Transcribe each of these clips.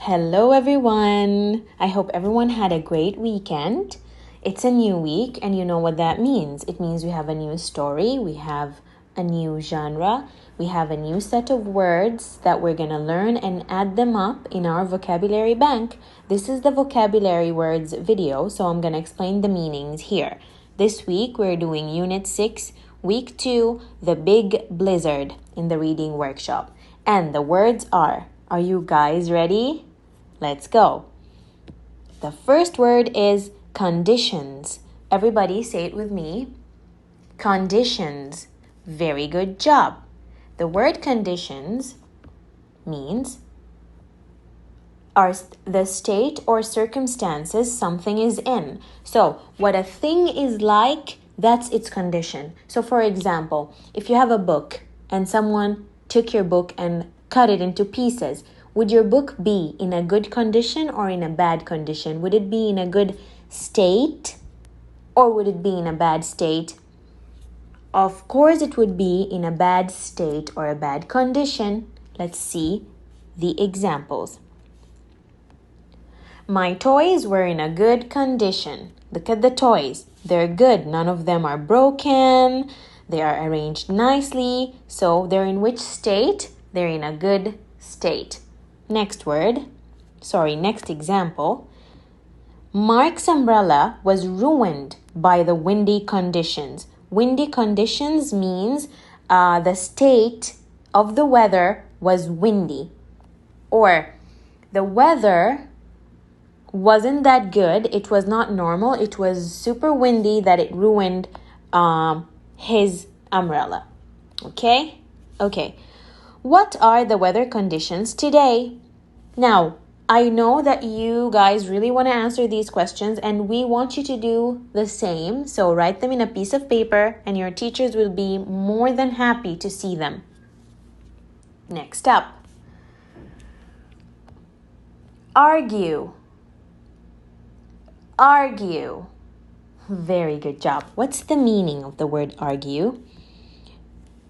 Hello everyone! I hope everyone had a great weekend. It's a new week and you know what that means. It means we have a new story, we have a new genre, we have a new set of words that we're going to learn and add them up in our vocabulary bank. This is the vocabulary words video, so I'm going to explain the meanings here. This week we're doing Unit 6, Week 2, The Big Blizzard in the reading workshop. And the words are you guys ready? Let's go. The first word is conditions. Everybody say it with me. Conditions. Very good job. The word conditions means are the state or circumstances something is in. So what a thing is like, that's its condition. So for example, if you have a book and someone took your book and cut it into pieces, would your book be in a good condition or in a bad condition? Would it be in a good state or would it be in a bad state? Of course it would be in a bad state or a bad condition. Let's see the examples. My toys were in a good condition. Look at the toys. They're good. None of them are broken. They are arranged nicely. So they're in which state? They're in a good state. Next example. Mark's umbrella was ruined by the windy conditions. Windy conditions means the state of the weather was windy. Or the weather wasn't that good. It was not normal. It was super windy that it ruined his umbrella. Okay? What are the weather conditions today? Now, I know that you guys really want to answer these questions and we want you to do the same. So write them in a piece of paper and your teachers will be more than happy to see them. Next up. Argue. Very good job. What's the meaning of the word argue?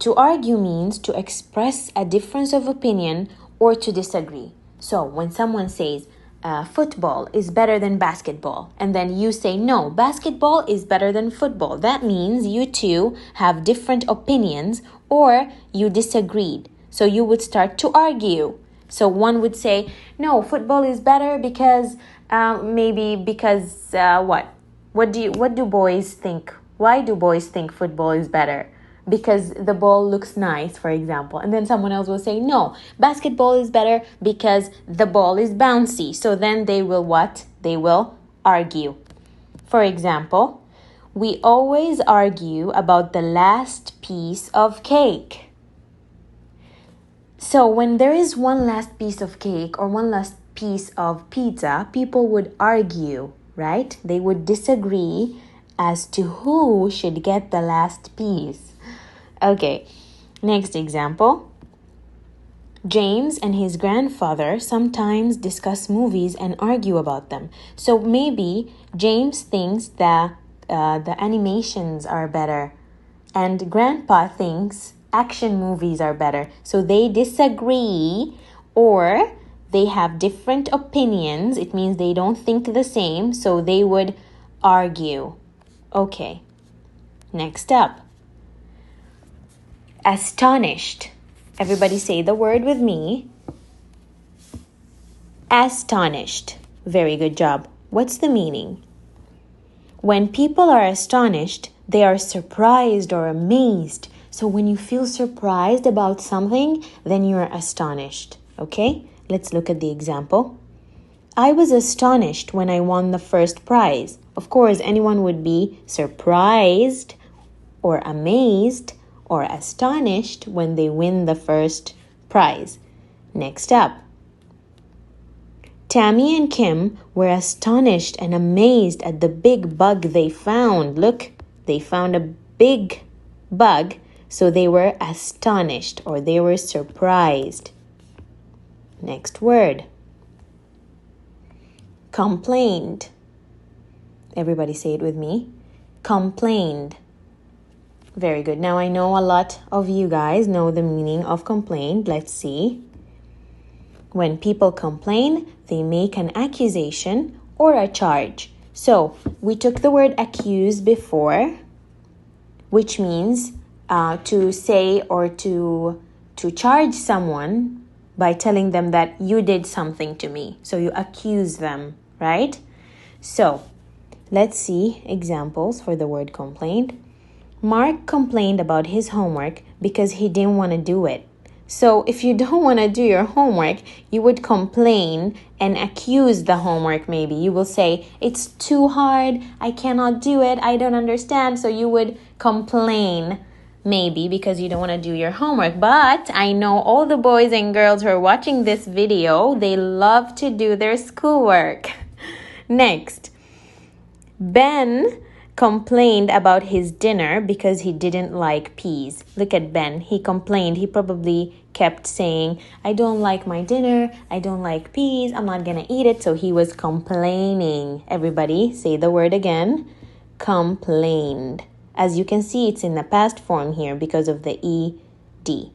To argue means to express a difference of opinion or to disagree. So when someone says football is better than basketball and then you say no, basketball is better than football, that means you two have different opinions or you disagreed. So you would start to argue. So one would say no, football is better because what? What do boys think? Why do boys think football is better? Because the ball looks nice, for example. And then someone else will say, no, basketball is better because the ball is bouncy. So then they will what? They will argue. For example, we always argue about the last piece of cake. So when there is one last piece of cake or one last piece of pizza, people would argue, right? They would disagree as to who should get the last piece. Okay, next example. James and his grandfather sometimes discuss movies and argue about them. So maybe James thinks that the animations are better and Grandpa thinks action movies are better. So they disagree or they have different opinions. It means they don't think the same, so they would argue. Okay, next up. Astonished. Everybody say the word with me. Astonished. Very good job. What's the meaning? When people are astonished, they are surprised or amazed. So when you feel surprised about something, then you're astonished. Okay? Let's look at the example. I was astonished when I won the first prize. Of course, anyone would be surprised or amazed or astonished when they win the first prize. Next up. Tammy and Kim were astonished and amazed at the big bug they found. Look, they found a big bug, so they were astonished or they were surprised. Next word. Complained. Everybody say it with me. Complained. Very good. Now I know a lot of you guys know the meaning of complained. Let's see. When people complain, they make an accusation or a charge. So we took the word accuse before, which means to say or to charge someone by telling them that you did something to me. So you accuse them, right? So let's see examples for the word complained. Mark complained about his homework because he didn't want to do it. So if you don't want to do your homework, you would complain and accuse the homework maybe. You will say, it's too hard, I cannot do it, I don't understand. So you would complain maybe because you don't want to do your homework. But I know all the boys and girls who are watching this video, they love to do their schoolwork. Next, Ben complained about his dinner because he didn't like peas. Look at Ben. He complained. He probably kept saying, I don't like my dinner. I don't like peas. I'm not going to eat it. So he was complaining. Everybody say the word again. Complained. As you can see, it's in the past form here because of the ED.